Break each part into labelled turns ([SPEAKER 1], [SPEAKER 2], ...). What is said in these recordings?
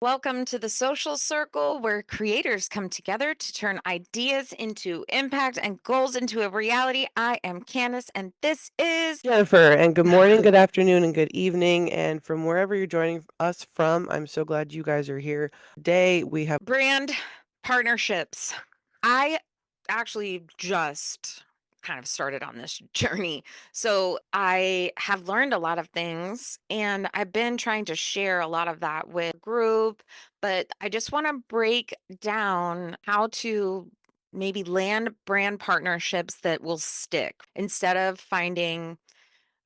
[SPEAKER 1] Welcome to the social circle where creators come together to turn ideas into impact and goals into a reality. I am Candace, and this is
[SPEAKER 2] Jennifer, and good morning, good afternoon, and good evening. And from wherever you're joining us from, I'm so glad you guys are here. Today, we have
[SPEAKER 1] brand partnerships. I actually just kind of started on this journey. So I have learned a lot of things and I've been trying to share a lot of that with the group, but I just want to break down how to maybe land brand partnerships that will stick instead of finding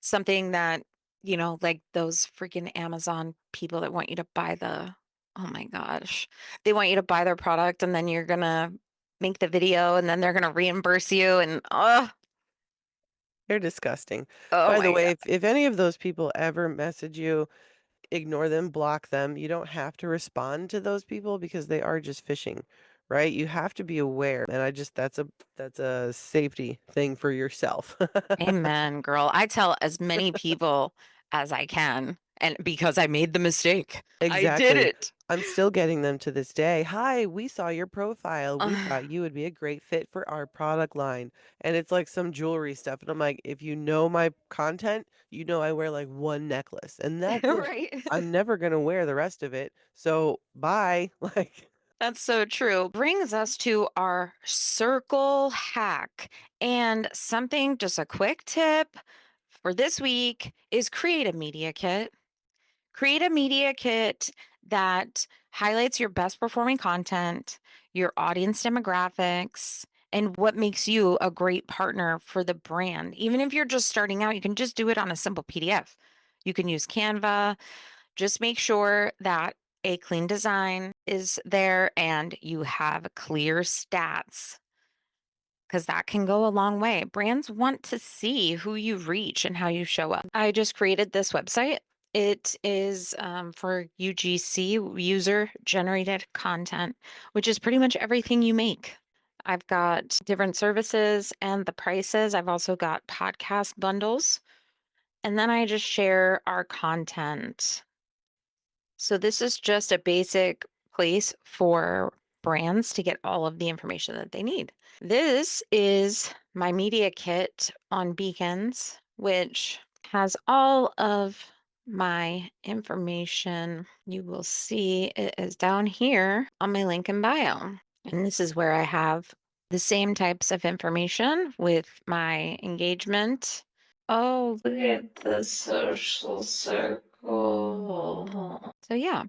[SPEAKER 1] something that, like those freaking Amazon people that want you to buy oh my gosh, they want you to buy their product and then you're gonna make the video and then they're gonna reimburse you and
[SPEAKER 2] they're disgusting.
[SPEAKER 1] oh
[SPEAKER 2] By the
[SPEAKER 1] my
[SPEAKER 2] way,
[SPEAKER 1] god.
[SPEAKER 2] if any of those people ever message you, ignore them, block them. You don't have to respond to those people because they are just fishing, right? You have to be aware. And that's a safety thing for yourself.
[SPEAKER 1] Amen, girl. I tell as many people as I can, and because I made the mistake. I did
[SPEAKER 2] Exactly.
[SPEAKER 1] it.
[SPEAKER 2] I'm still getting them to this day. "Hi, we saw your profile. We
[SPEAKER 1] Uh,
[SPEAKER 2] thought you would be a great fit for our product line." And it's like some jewelry stuff, and I'm like, "If you know my content, you know I wear like one necklace, and that's it.
[SPEAKER 1] right.
[SPEAKER 2] I'm never gonna wear the rest of it. So, bye." Like,
[SPEAKER 1] That's so true. Brings us to our circle hack. And something, just a quick tip for this week is create a media kit. Create a media kit that highlights your best performing content, your audience demographics, and what makes you a great partner for the brand. Even if you're just starting out, you can just do it on a simple PDF. You can use Canva. Just make sure that a clean design is there and you have clear stats because that can go a long way. Brands want to see who you reach and how you show up. I just created this website. It is for UGC, user generated content, which is pretty much everything you make. I've got different services and the prices. I've also got podcast bundles. And then I just share our content. So this is just a basic place for brands to get all of the information that they need. This is my media kit on Beacons, which has all of my information. You will see it is down here on my link in bio. And this is where I have the same types of information with my engagement. Oh, look at the social circle. So yeah,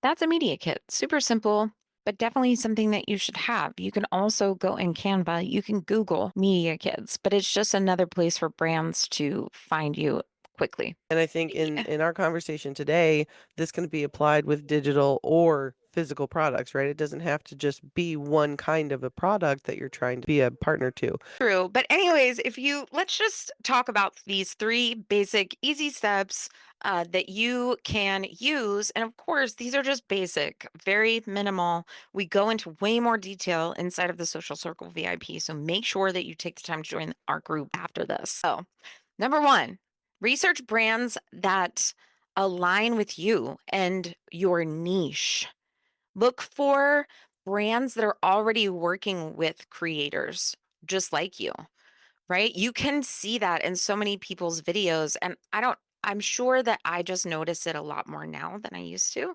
[SPEAKER 1] that's a media kit. Super simple, but definitely something that you should have. You can also go in Canva, you can Google media kits, but it's just another place for brands to find you quickly.
[SPEAKER 2] and I think in
[SPEAKER 1] Yeah.
[SPEAKER 2] in our conversation today, this can be applied with digital or physical products, right? It doesn't have to just be one kind of a product that you're trying to be a partner to.
[SPEAKER 1] True. But anyways, if you let's just talk about these three basic easy steps that you can use. And of course, these are just basic, very minimal. We go into way more detail inside of the Social Circle VIP. So make sure that you take the time to join our group after this. So, number one, research brands that align with you and your niche. Look for brands that are already working with creators just like you, right? You can see that in so many people's videos. And I'm sure that I just notice it a lot more now than I used to,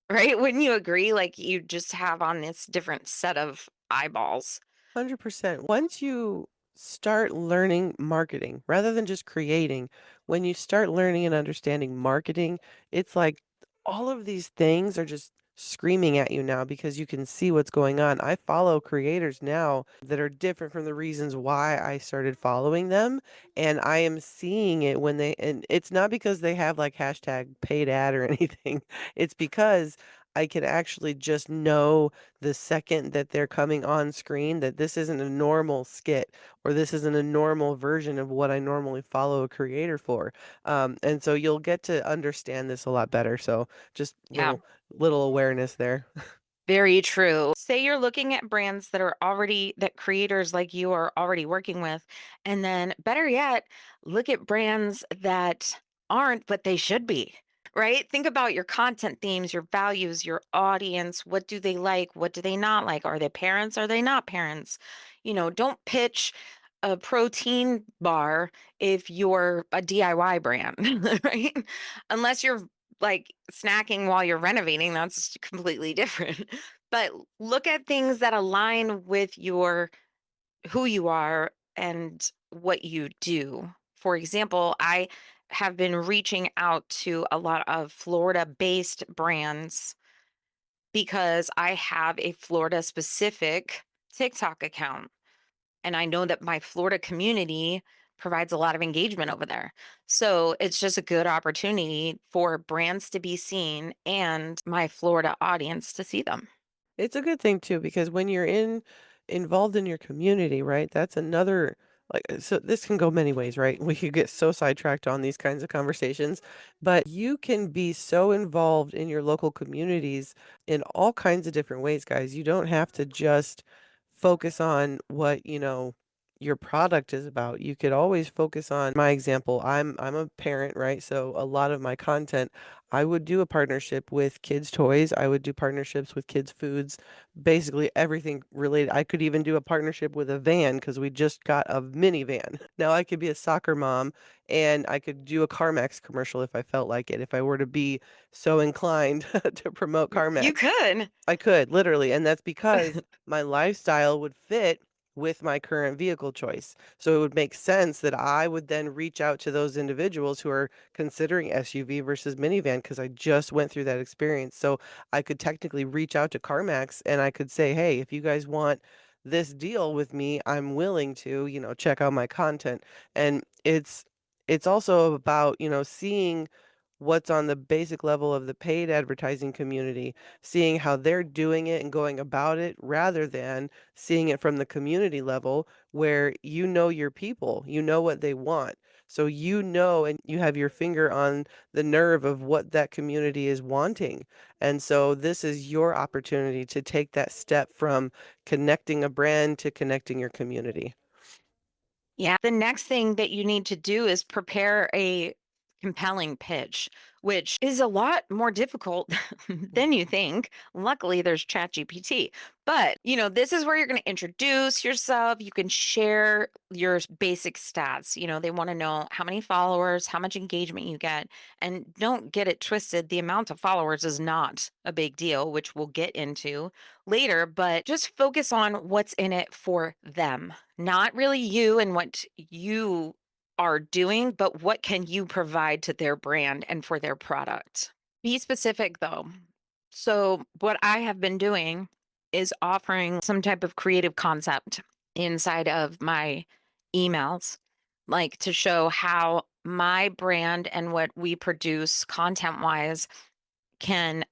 [SPEAKER 1] right? Wouldn't you agree? Like you just have on this different set of eyeballs.
[SPEAKER 2] 100%. Once you start learning marketing rather than just creating, when you start learning and understanding marketing, it's like all of these things are just screaming at you now because you can see what's going on. I follow creators now that are different from the reasons why I started following them. And I am seeing it and it's not because they have like hashtag paid ad or anything. It's because I can actually just know the second that they're coming on screen that this isn't a normal skit or this isn't a normal version of what I normally follow a creator for. And so you'll get to understand this a lot better. So just
[SPEAKER 1] Yeah,
[SPEAKER 2] little awareness there.
[SPEAKER 1] very true. Say you're looking at brands that creators like you are already working with. And then better yet, look at brands that aren't, but they should be. right? Think about your content themes, your values, your audience. What do they like? What do they not like? Are they parents? Are they not parents? Don't pitch a protein bar if you're a DIY brand, right? Unless you're like snacking while you're renovating, that's completely different. But look at things that align with your who you are and what you do. For example, I have been reaching out to a lot of Florida based brands because I have a Florida specific TikTok account. And I know that my Florida community provides a lot of engagement over there. So it's just a good opportunity for brands to be seen and my Florida audience to see them.
[SPEAKER 2] It's a good thing too, because when you're involved in your community, right? That's another so this can go many ways, right? We could get so sidetracked on these kinds of conversations, but you can be so involved in your local communities in all kinds of different ways, guys. You don't have to just focus on what, your product is about. You could always focus on my example. I'm a parent, right? So a lot of my content I would do a partnership with kids' toys. I would do partnerships with kids' foods, basically everything related. I could even do a partnership with a van because we just got a minivan. Now I could be a soccer mom and I could do a CarMax commercial if I felt like it, if I were to be so inclined to promote
[SPEAKER 1] You
[SPEAKER 2] CarMax.
[SPEAKER 1] could.
[SPEAKER 2] I could, literally, and that's because my lifestyle would fit with my current vehicle choice. So it would make sense that I would then reach out to those individuals who are considering SUV versus minivan because I just went through that experience. So I could technically reach out to CarMax and I could say, "Hey, if you guys want this deal with me, I'm willing to, check out my content." And it's also about, seeing what's on the basic level of the paid advertising community, seeing how they're doing it and going about it rather than seeing it from the community level where you know your people, you know what they want. So you know and you have your finger on the nerve of what that community is wanting. And so this is your opportunity to take that step from connecting a brand to connecting your community.
[SPEAKER 1] Yeah. The next thing that you need to do is prepare a compelling pitch, which is a lot more difficult than you think. Luckily, there's ChatGPT. But, this is where you're going to introduce yourself. You can share your basic stats. They want to know how many followers, how much engagement you get. And don't get it twisted. The amount of followers is not a big deal, which we'll get into later, but just focus on what's in it for them, not really you and what you are doing, but what can you provide to their brand and for their product. Be specific though. So, what I have been doing is offering some type of creative concept inside of my emails, like to show how my brand and what we produce content wise can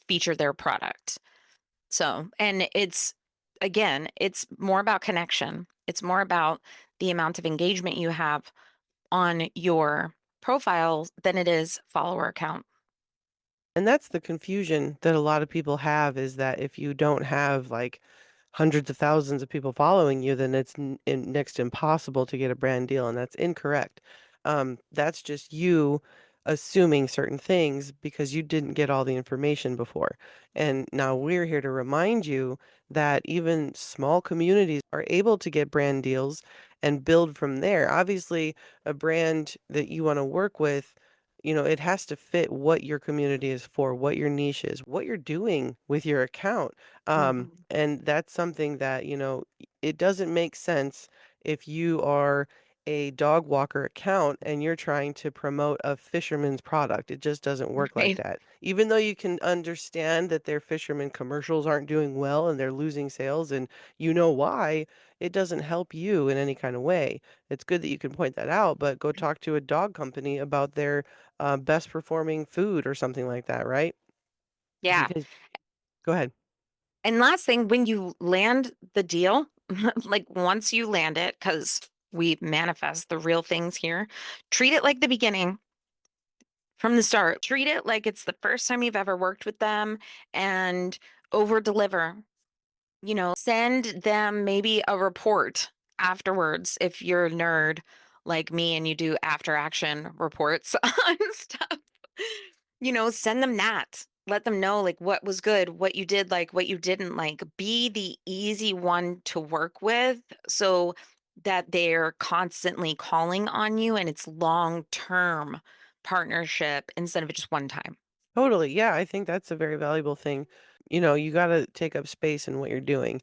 [SPEAKER 1] feature their product. So, and it's more about connection. It's more about the amount of engagement you have on your profile than it is follower count.
[SPEAKER 2] And that's the confusion that a lot of people have is that if you don't have like hundreds of thousands of people following you, then it's next to impossible to get a brand deal, and that's incorrect. That's just you assuming certain things because you didn't get all the information before. And now we're here to remind you that even small communities are able to get brand deals and build from there. Obviously, a brand that you want to work with, it has to fit what your community is for, what your niche is, what you're doing with your account.
[SPEAKER 1] Mhm.
[SPEAKER 2] And that's something that, it doesn't make sense if you are a dog walker account and you're trying to promote a fisherman's product. It just doesn't work like
[SPEAKER 1] Right.
[SPEAKER 2] that. Even though you can understand that their fisherman commercials aren't doing well and they're losing sales and you know why, it doesn't help you in any kind of way. It's good that you can point that out, but go talk to a dog company about their best performing food or something like that, right?
[SPEAKER 1] Yeah.
[SPEAKER 2] Because go ahead.
[SPEAKER 1] And last thing, when you land the deal, like once you land it, because we manifest the real things here, treat it like the beginning from the start. Treat it like it's the first time you've ever worked with them and over deliver. Send them maybe a report afterwards if you're a nerd like me and you do after action reports on stuff. Send them that. Let them know like what was good, what you did like, what you didn't like. Be the easy one to work with so that they're constantly calling on you and it's long-term partnership instead of just one time.
[SPEAKER 2] Totally. Yeah, I think that's a very valuable thing. You know, you got to take up space in what you're doing.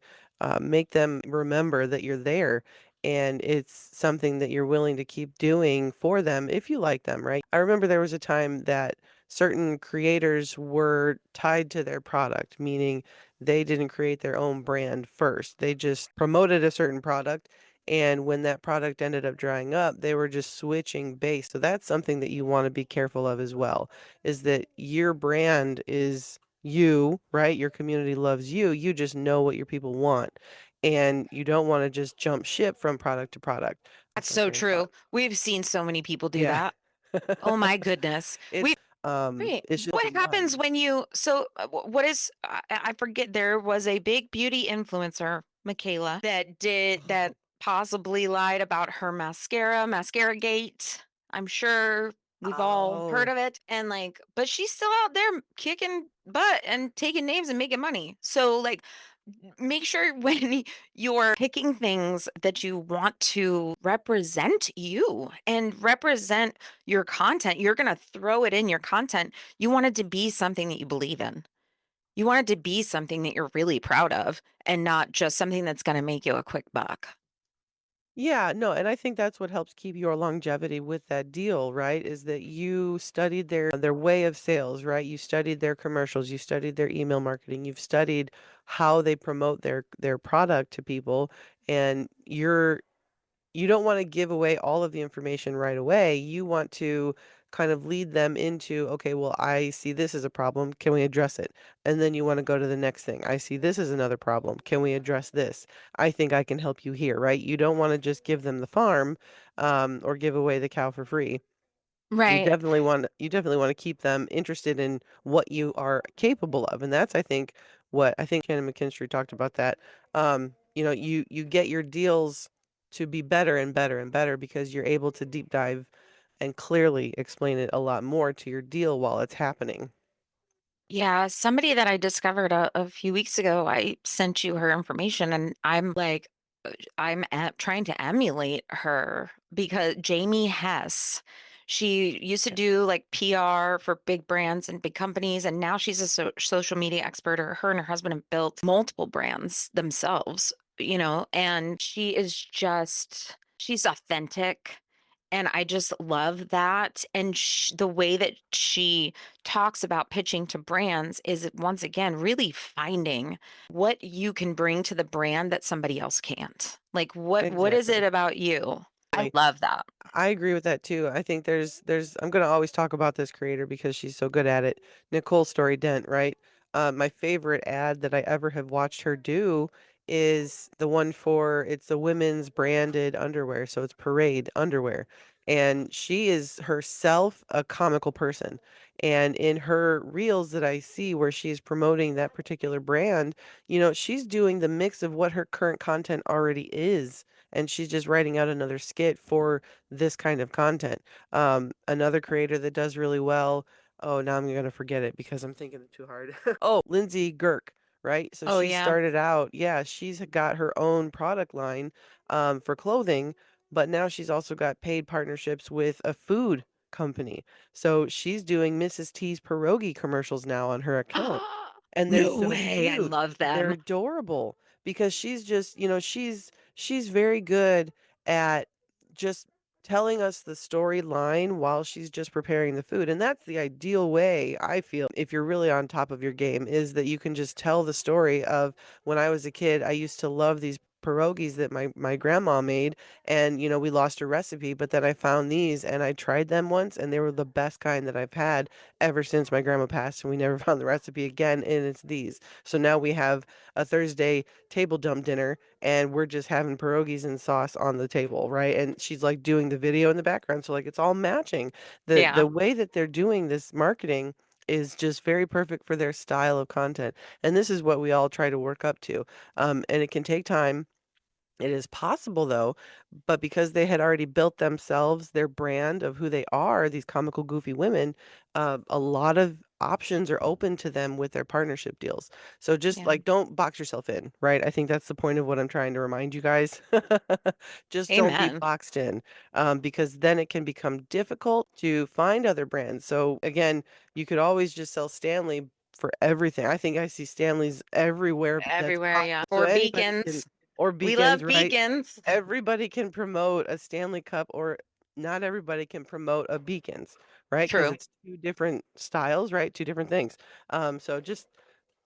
[SPEAKER 2] Make them remember that you're there and it's something that you're willing to keep doing for them if you like them, right? I remember there was a time that certain creators were tied to their product, meaning they didn't create their own brand first. They just promoted a certain product. And when that product ended up drying up, they were just switching base. So that's something that you want to be careful of as well is that your brand is you, right? Your community loves you. You just know what your people want. And you don't want to just jump ship from product to product.
[SPEAKER 1] That's
[SPEAKER 2] Lost my
[SPEAKER 1] so
[SPEAKER 2] train of thought.
[SPEAKER 1] true. We've seen so many people do
[SPEAKER 2] Yeah.
[SPEAKER 1] that. Oh my goodness.
[SPEAKER 2] It's
[SPEAKER 1] Right.
[SPEAKER 2] it's just
[SPEAKER 1] What happens
[SPEAKER 2] one.
[SPEAKER 1] when you so what is I forget there was a big beauty influencer, Michaela, that did that
[SPEAKER 2] Oh.
[SPEAKER 1] possibly lied about her mascara gate. I'm sure we've all heard
[SPEAKER 2] Oh.
[SPEAKER 1] of it and like but she's still out there kicking butt and taking names and making money. So like make sure when you're picking things that you want to represent you and represent your content, you're going to throw it in your content. You want it to be something that you believe in. You want it to be something that you're really proud of and not just something that's going to make you a quick buck.
[SPEAKER 2] Yeah, no, and I think that's what helps keep your longevity with that deal, right? Is that you studied their way of sales, right? You studied their commercials, you studied their email marketing, you've studied how they promote their product to people, and you don't wanna give away all of the information right away. You want to kind of lead them into, "Okay, well, I see this as a problem. Can we address it?" And then you wanna go to the next thing. "I see this as another problem. Can we address this? I think I can help you here," right? You don't wanna just give them the farm, or give away the cow for free.
[SPEAKER 1] Right.
[SPEAKER 2] You definitely wanna keep them interested in what you are capable of, and that's, I think, what I think Shannon McKinstry talked about that. You know, you get your deals to be better and better and better because you're able to deep dive and clearly explain it a lot more to your deal while it's happening.
[SPEAKER 1] Yeah, somebody that I discovered a few weeks ago, I sent you her information and I'm like, trying to emulate her because Jamie Hess, she used to
[SPEAKER 2] Yeah.
[SPEAKER 1] do like PR for big brands and big companies, and now she's a social media expert. Her and her husband have built multiple brands themselves, and she's authentic. And I just love that. And the way that she talks about pitching to brands is once again really finding what you can bring to the brand that somebody else can't. Like what is it
[SPEAKER 2] Exactly.
[SPEAKER 1] about you? I love that.
[SPEAKER 2] I agree with that too. I think there's I'm gonna always talk about this creator because she's so good at it. Nicole Story Dent, right? My favorite ad that I ever have watched her do is the one for it's a women's branded underwear, so it's Parade underwear. And she is herself a comical person. And in her reels that I see where she's promoting that particular brand, you know, she's doing the mix of what her current content already is and she's just writing out another skit for this kind of content. Another creator that does really well. Oh, now I'm gonna forget it because I'm thinking too hard. Oh, Lindsay Girk, right? So
[SPEAKER 1] Oh
[SPEAKER 2] she
[SPEAKER 1] yeah.
[SPEAKER 2] started out, yeah, she's got her own product line for clothing, but now she's also got paid partnerships with a food company. So she's doing Mrs. T's pierogi commercials now on her account. And they're
[SPEAKER 1] No
[SPEAKER 2] so
[SPEAKER 1] way. I
[SPEAKER 2] cute.
[SPEAKER 1] love
[SPEAKER 2] They're
[SPEAKER 1] them.
[SPEAKER 2] adorable because she's just, you know, she's very good at just telling us the storyline while she's just preparing the food, and that's the ideal way, I feel, if you're really on top of your game, is that you can just tell the story of, "When I was a kid, I used to love these pierogies that my grandma made, and, you know, we lost her recipe, but then I found these, and I tried them once, and they were the best kind that I've had ever since my grandma passed, and we never found the recipe again, and it's these. So now we have a Thursday table dump dinner and we're just having pierogies and sauce on the table, right? And she's like doing the video in the background, so like it's all matching. The
[SPEAKER 1] Yeah.
[SPEAKER 2] the way that they're doing this marketing is just very perfect for their style of content. And this is what we all try to work up to. And it can take time It is possible though, but because they had already built themselves their brand of who they are, these comical, goofy women, a lot of options are open to them with their partnership deals. So just
[SPEAKER 1] Yeah.
[SPEAKER 2] like don't box yourself in, right? I think that's the point of what I'm trying to remind you guys. Just don't be
[SPEAKER 1] Amen.
[SPEAKER 2] boxed in, because then it can become difficult to find other brands. So again, you could always just sell Stanley for everything. I think I see Stanleys everywhere that's
[SPEAKER 1] Everywhere,
[SPEAKER 2] possible.
[SPEAKER 1] yeah.
[SPEAKER 2] So
[SPEAKER 1] Or
[SPEAKER 2] anybody can
[SPEAKER 1] beacons.
[SPEAKER 2] or
[SPEAKER 1] We
[SPEAKER 2] beacons,
[SPEAKER 1] love
[SPEAKER 2] right?
[SPEAKER 1] beacons.
[SPEAKER 2] Everybody can promote a Stanley Cup or not everybody can promote a Beacons, right? Because
[SPEAKER 1] True.
[SPEAKER 2] it's 2 different styles, right? 2 different things. So just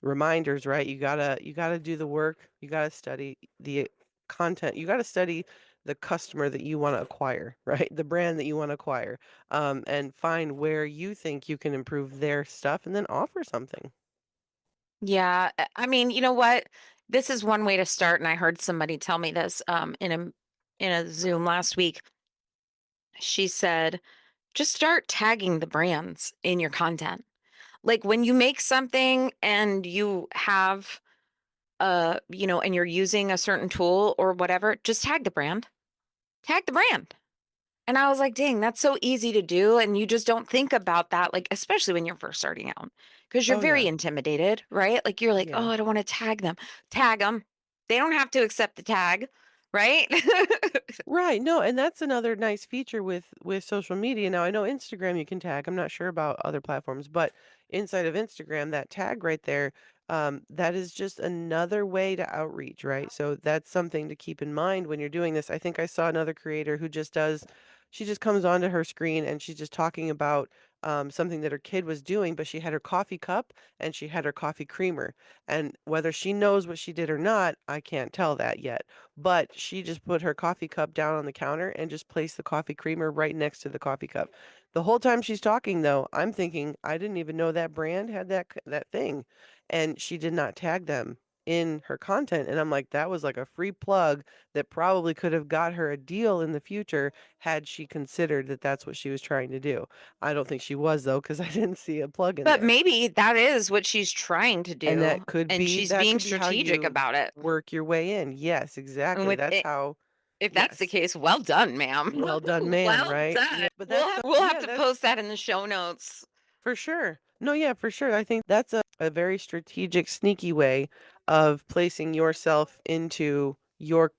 [SPEAKER 2] reminders, right? You gotta do the work. You gotta study the content. You gotta study the customer that you wanna acquire, right? The brand that you wanna acquire, and find where you think you can improve their stuff and then offer something.
[SPEAKER 1] Yeah. I mean, you know what? This is one way to start. And I heard somebody tell me this in a Zoom last week. She said, just start tagging the brands in your content. Like when you make something and you have and you're using a certain tool or whatever, just tag the brand. Tag the brand. And I was like, dang, that's so easy to do. And you just don't think about that, like, especially when you're first starting out, because you're
[SPEAKER 2] Oh,
[SPEAKER 1] very
[SPEAKER 2] yeah.
[SPEAKER 1] intimidated, right? Like, you're like, oh,
[SPEAKER 2] Yeah.
[SPEAKER 1] I don't want to tag them. Tag them. They don't have to accept the tag, right?
[SPEAKER 2] Right, no, and that's another nice feature with social media. Now, I know Instagram you can tag. I'm not sure about other platforms, but inside of Instagram, that tag right there, that is just another way to outreach, right? So that's something to keep in mind when you're doing this. I think I saw another creator who just does, she just comes onto her screen and she's just talking about something that her kid was doing, but she had her coffee cup and she had her coffee creamer. And whether she knows what she did or not, I can't tell that yet, but she just put her coffee cup down on the counter and just placed the coffee creamer right next to the coffee cup. The whole time she's talking though, I'm thinking, I didn't even know that brand had that thing, and she did not tag them in her content, and I'm like, that was like a free plug that probably could have got her a deal in the future had she considered that that's what she was trying to do. I don't think she was though, because I didn't see a plug in
[SPEAKER 1] But
[SPEAKER 2] there.
[SPEAKER 1] maybe that is what she's trying to
[SPEAKER 2] And
[SPEAKER 1] do, and she's
[SPEAKER 2] that
[SPEAKER 1] being
[SPEAKER 2] could be how
[SPEAKER 1] strategic
[SPEAKER 2] you
[SPEAKER 1] about it.
[SPEAKER 2] work your way in. Yes,
[SPEAKER 1] And
[SPEAKER 2] exactly.
[SPEAKER 1] with
[SPEAKER 2] That's
[SPEAKER 1] it,
[SPEAKER 2] how.
[SPEAKER 1] if that's the
[SPEAKER 2] Yes.
[SPEAKER 1] case, well done, ma'am.
[SPEAKER 2] Well done, ma'am,
[SPEAKER 1] Well
[SPEAKER 2] right?
[SPEAKER 1] done.
[SPEAKER 2] Yeah, but that's so
[SPEAKER 1] We'll have
[SPEAKER 2] yeah,
[SPEAKER 1] to
[SPEAKER 2] that's
[SPEAKER 1] post that in the show notes.
[SPEAKER 2] for sure. No, yeah, for sure. I think that's a very strategic, sneaky way of placing yourself into your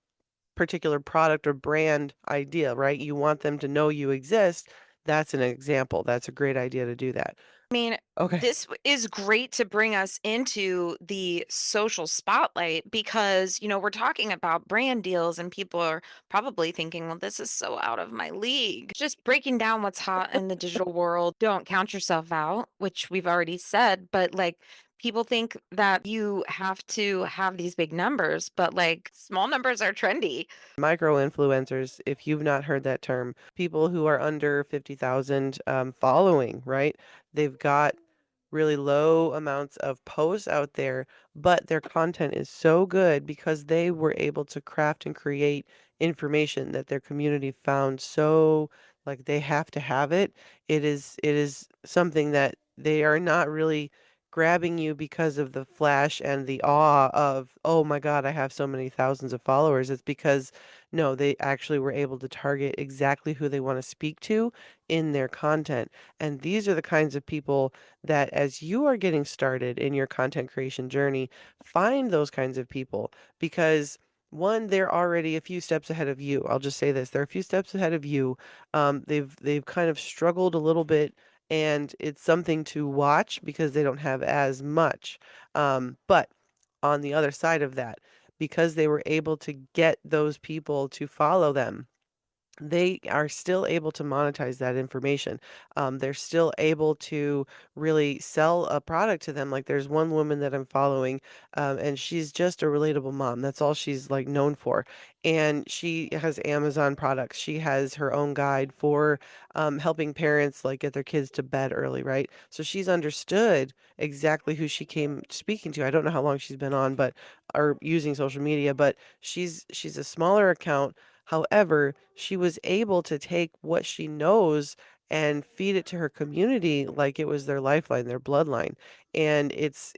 [SPEAKER 2] particular product or brand idea, right? You want them to know you exist. That's an example. That's a great idea to do that.
[SPEAKER 1] I mean,
[SPEAKER 2] Okay.
[SPEAKER 1] is great to bring us into the social spotlight because, we're talking about brand deals and people are probably thinking, well, this is so out of my league. Just breaking down what's hot in the digital world. Don't count yourself out, which we've already said, but like people think that you have to have these big numbers, but like small numbers are trendy.
[SPEAKER 2] Micro influencers, if you've not heard that term, people who are under 50,000 following, right? They've got really low amounts of posts out there, but their content is so good because they were able to craft and create information that their community found so like they have to have it. It is something that they are not really grabbing you because of the flash and the awe of, oh my God, I have so many thousands of followers. It's because no, they actually were able to target exactly who they want to speak to in their content. And these are the kinds of people that, as you are getting started in your content creation journey, find those kinds of people because one, they're already a few steps ahead of you. I'll just say this: they're a few steps ahead of you. They've kind of struggled a little bit, and it's something to watch because they don't have as much. But on the other side of that, because they were able to get those people to follow them, they are still able to monetize that information. They're still able to really sell a product to them. Like there's one woman that I'm following, and she's just a relatable mom. That's all she's like known for. And she has Amazon products. She has her own guide for helping parents like get their kids to bed early, right? So she's understood exactly who she came speaking to. I don't know how long she's been on, but or using social media, but she's a smaller account. However, she was able to take what she knows and feed it to her community like it was their lifeline, their bloodline. And it's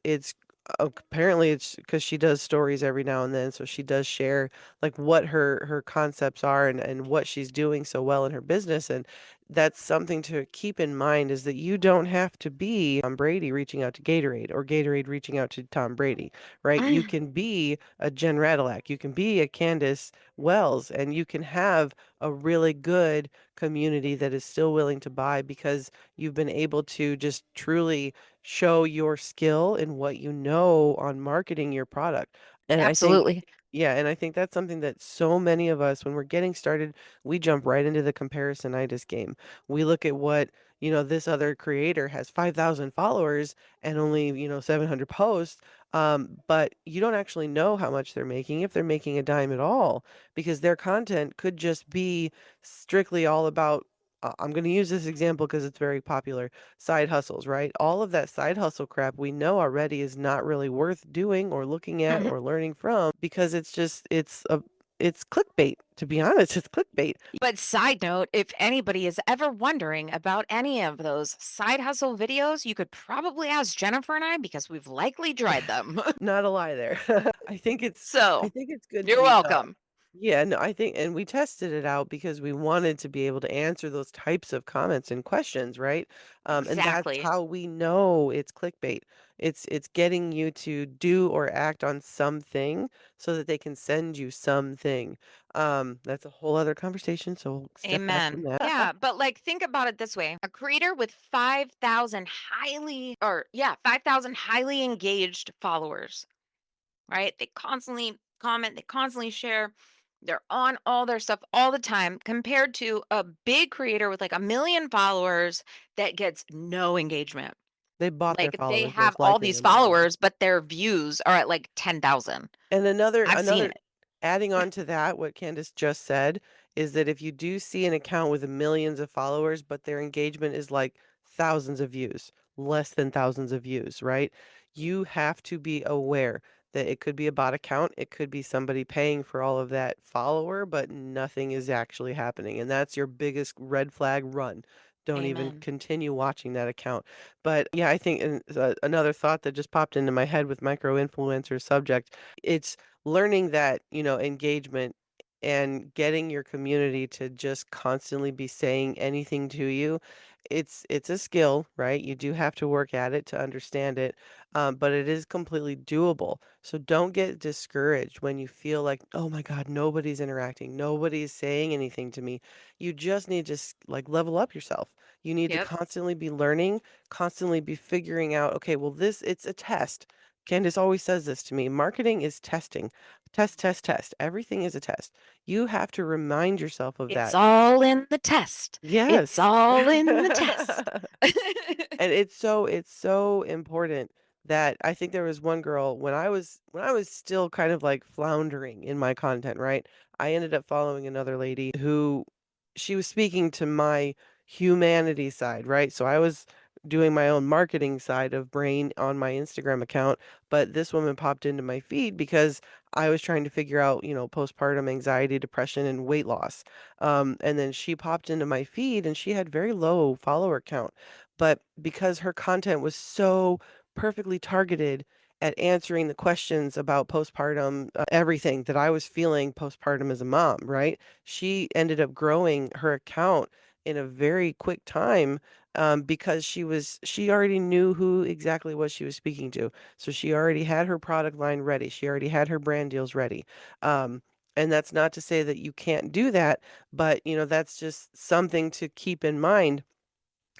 [SPEAKER 2] Apparently, it's because she does stories every now and then, so she does share, like, what her concepts are and what she's doing so well in her business, and that's something to keep in mind is that you don't have to be Tom Brady reaching out to Gatorade or Gatorade reaching out to Tom Brady, right? You can be a Jen Radillac, you can be a Candace Wells, and you can have a really good community that is still willing to buy because you've been able to just truly show your skill in what you know on marketing your product. And I think
[SPEAKER 1] Absolutely.
[SPEAKER 2] yeah, and I think that's something that so many of us, when we're getting started, we jump right into the comparisonitis game. We look at what, this other creator has 5,000 followers and only, 700 posts. But you don't actually know how much they're making, if they're making a dime at all, because their content could just be strictly all about, I'm going to use this example because it's very popular, side hustles, right? All of that side hustle crap we know already is not really worth doing or looking at or learning from because it's clickbait, to be honest, it's clickbait.
[SPEAKER 1] But side note, if anybody is ever wondering about any of those side hustle videos, you could probably ask Jennifer and I because we've likely tried them.
[SPEAKER 2] Not a lie there. I think it's I
[SPEAKER 1] So
[SPEAKER 2] think it's good to
[SPEAKER 1] you're
[SPEAKER 2] be taught.
[SPEAKER 1] welcome.
[SPEAKER 2] Yeah, no, I think and we tested it out because we wanted to be able to answer those types of comments and questions, right? And that's
[SPEAKER 1] Exactly.
[SPEAKER 2] how we know it's clickbait. It's getting you to do or act on something so that they can send you something. That's a whole other conversation, so we'll step back from
[SPEAKER 1] Amen.
[SPEAKER 2] that.
[SPEAKER 1] Yeah, but like think about it this way. A creator with 5,000 highly engaged followers, right? They constantly comment, they constantly share. They're on all their stuff all the time compared to a big creator with like 1 million followers that gets no engagement.
[SPEAKER 2] They bought their
[SPEAKER 1] Like they
[SPEAKER 2] followers
[SPEAKER 1] have
[SPEAKER 2] most
[SPEAKER 1] all
[SPEAKER 2] likely,
[SPEAKER 1] these
[SPEAKER 2] in my opinion.
[SPEAKER 1] followers, but their views are at like 10,000.
[SPEAKER 2] And
[SPEAKER 1] I've seen
[SPEAKER 2] another
[SPEAKER 1] it.
[SPEAKER 2] adding on to that, what Candace just said, is that if you do see an account with millions of followers, but their engagement is like thousands of views, less than thousands of views, right? You have to be aware that it could be a bot account, it could be somebody paying for all of that follower, but nothing is actually happening. And that's your biggest red flag, run. Don't even
[SPEAKER 1] Amen.
[SPEAKER 2] continue watching that account. But yeah, I think another thought that just popped into my head with micro influencer subject, it's learning that, engagement and getting your community to just constantly be saying anything to you, it's a skill, right? You do have to work at it to understand it, but it is completely doable. So don't get discouraged when you feel like, oh my God, nobody's interacting, nobody's saying anything to me. You just need to like level up yourself. You need to
[SPEAKER 1] Yep.
[SPEAKER 2] constantly be learning, constantly be figuring out, okay, well, it's a test. Candace always says this to me, marketing is testing. Test, test, test. Everything is a test. You have to remind yourself of
[SPEAKER 1] It's
[SPEAKER 2] that.
[SPEAKER 1] all in the test. It's
[SPEAKER 2] Yes.
[SPEAKER 1] all in the test.
[SPEAKER 2] And it's so important that I think there was one girl when I was still kind of like floundering in my content, right? I ended up following another lady who she was speaking to my humanity side, right? So I was doing my own marketing side of Brain on my Instagram account, but this woman popped into my feed because I was trying to figure out, postpartum anxiety, depression, and weight loss. And then she popped into my feed and she had very low follower count. But because her content was so perfectly targeted at answering the questions about postpartum, everything that I was feeling postpartum as a mom, right? She ended up growing her account in a very quick time because she already knew who exactly what she was speaking to. So she already had her product line ready. She already had her brand deals ready. Um, and that's not to say that you can't do that, but that's just something to keep in mind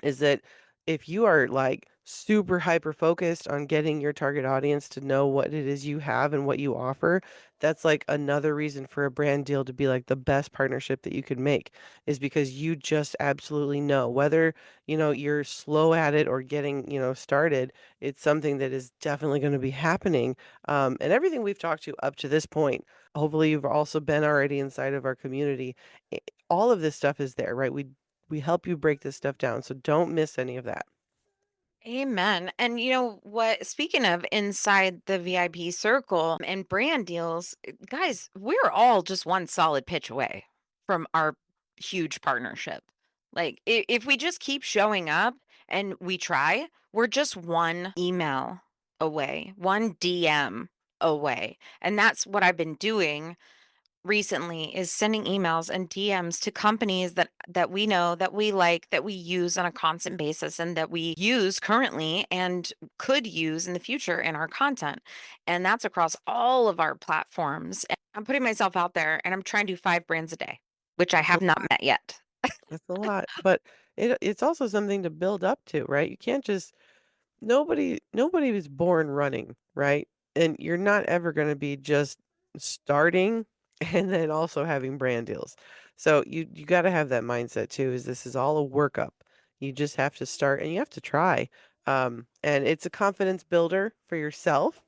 [SPEAKER 2] is that if you are like super hyper focused on getting your target audience to know what it is you have and what you offer, that's like another reason for a brand deal to be like the best partnership that you could make is because you just absolutely know whether, you're slow at it or getting, started, it's something that is definitely going to be happening. And everything we've talked to up to this point, hopefully you've also been already inside of our community. All of this stuff is there, right? We help you break this stuff down, so don't miss any of that.
[SPEAKER 1] Amen. And you know what? Speaking of inside the VIP circle and brand deals, guys, we're all just one solid pitch away from our huge partnership. Like, if we just keep showing up and we try, we're just one email away, one DM away. And that's what I've been doing recently is sending emails and DMs to companies that we know, that we like, that we use on a constant basis and that we use currently and could use in the future in our content. And that's across all of our platforms. And I'm putting myself out there and I'm trying to do 5 brands a day, which I
[SPEAKER 2] That's a
[SPEAKER 1] have not
[SPEAKER 2] lot.
[SPEAKER 1] met yet.
[SPEAKER 2] That's a lot, but it's also something to build up to, right? You can't just nobody was born running, right? And you're not ever gonna be just starting and then also having brand deals. So you gotta have that mindset too, is this is all a workup. You just have to start and you have to try. And it's a confidence builder for yourself,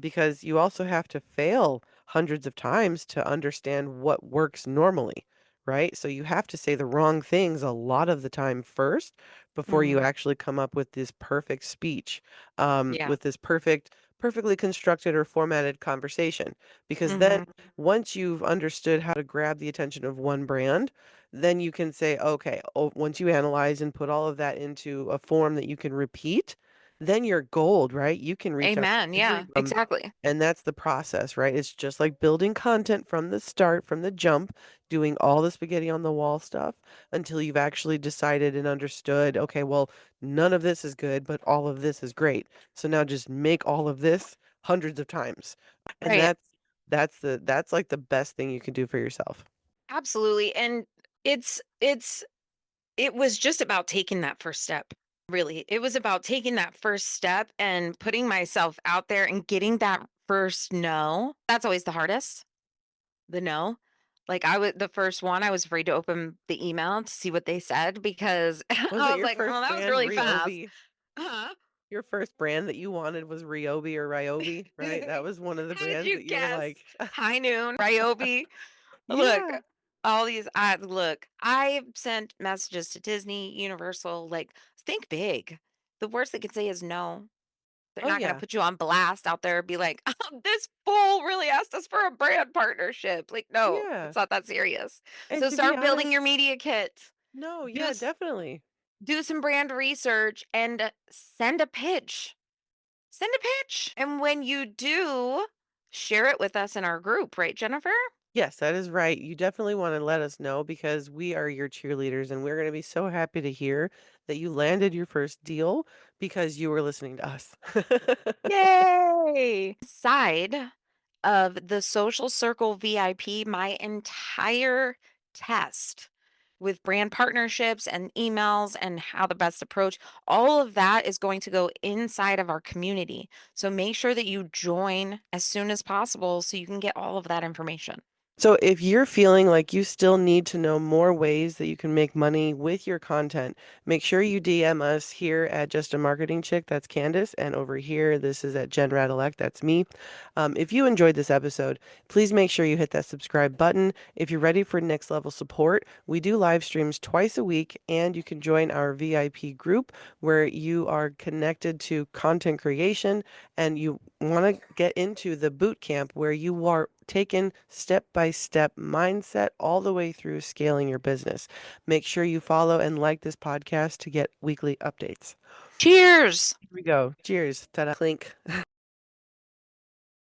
[SPEAKER 2] because you also have to fail hundreds of times to understand what works normally, right? So you have to say the wrong things a lot of the time first before you
[SPEAKER 1] Mhm.
[SPEAKER 2] actually come up with this perfect speech,
[SPEAKER 1] Yeah.
[SPEAKER 2] with this perfectly constructed or formatted conversation. Because then
[SPEAKER 1] Mhm.
[SPEAKER 2] once you've understood how to grab the attention of one brand, then you can say, okay, oh, once you analyze and put all of that into a form that you can repeat, then you're gold, right? You can reach out
[SPEAKER 1] Amen.
[SPEAKER 2] to
[SPEAKER 1] Yeah,
[SPEAKER 2] everyone.
[SPEAKER 1] exactly.
[SPEAKER 2] And that's the process, right? It's just like building content from the start, from the jump, doing all the spaghetti on the wall stuff until you've actually decided and understood, okay, well, none of this is good, but all of this is great. So now just make all of this hundreds of times. And
[SPEAKER 1] Right.
[SPEAKER 2] that's like the best thing you can do for yourself.
[SPEAKER 1] Absolutely. And it's it was just about taking that first step, really. It was about taking that first step and putting myself out there and getting that first no. That's always the hardest, the no. Like I was the first one, I was afraid to open the email to see what they said because
[SPEAKER 2] Was
[SPEAKER 1] I
[SPEAKER 2] it
[SPEAKER 1] was
[SPEAKER 2] your
[SPEAKER 1] like,
[SPEAKER 2] first
[SPEAKER 1] "Oh, that was
[SPEAKER 2] brand,
[SPEAKER 1] really fast."
[SPEAKER 2] Ryobi?
[SPEAKER 1] Huh?
[SPEAKER 2] Your first brand that you wanted was Ryobi or Ryobi, right? That was one of the
[SPEAKER 1] How did
[SPEAKER 2] brands
[SPEAKER 1] you
[SPEAKER 2] that you were
[SPEAKER 1] guess?
[SPEAKER 2] like,
[SPEAKER 1] High Noon, Ryobi. Look,
[SPEAKER 2] yeah.
[SPEAKER 1] all these I look, I've sent messages to Disney, Universal, like, think big. The worst they could say is no. They're
[SPEAKER 2] Oh
[SPEAKER 1] not gonna
[SPEAKER 2] yeah.
[SPEAKER 1] put you on blast out there and be like, "This fool really asked us for a brand partnership." Like, no,
[SPEAKER 2] Yeah.
[SPEAKER 1] it's not that serious.
[SPEAKER 2] And
[SPEAKER 1] So
[SPEAKER 2] to be
[SPEAKER 1] start building
[SPEAKER 2] honest,
[SPEAKER 1] your media kit.
[SPEAKER 2] no,
[SPEAKER 1] Do
[SPEAKER 2] yeah,
[SPEAKER 1] s
[SPEAKER 2] definitely.
[SPEAKER 1] do some brand research and send a pitch. Send a pitch. And when you do, share it with us in our group, right, Jennifer?
[SPEAKER 2] Yes, that is right. You definitely want to let us know because we are your cheerleaders and we're going to be so happy to hear that you landed your first deal because you were listening to us.
[SPEAKER 1] Yay! Side of the Social Circle VIP, my entire test with brand partnerships and emails and how the best approach, all of that is going to go inside of our community. So make sure that you join as soon as possible so you can get all of that information.
[SPEAKER 2] So if you're feeling like you still need to know more ways that you can make money with your content, make sure you DM us here at Just a Marketing Chick. That's Candace. And over here, this is at Jen Radilek. That's me. If you enjoyed this episode, please make sure you hit that subscribe button. If you're ready for next level support, we do live streams twice a week, and you can join our VIP group where you are connected to content creation and you want to get into the boot camp where you are taken step by step mindset all the way through scaling your business. Make sure you follow and like this podcast to get weekly updates.
[SPEAKER 1] Cheers!
[SPEAKER 2] Here we go. Cheers. Ta-da. Clink.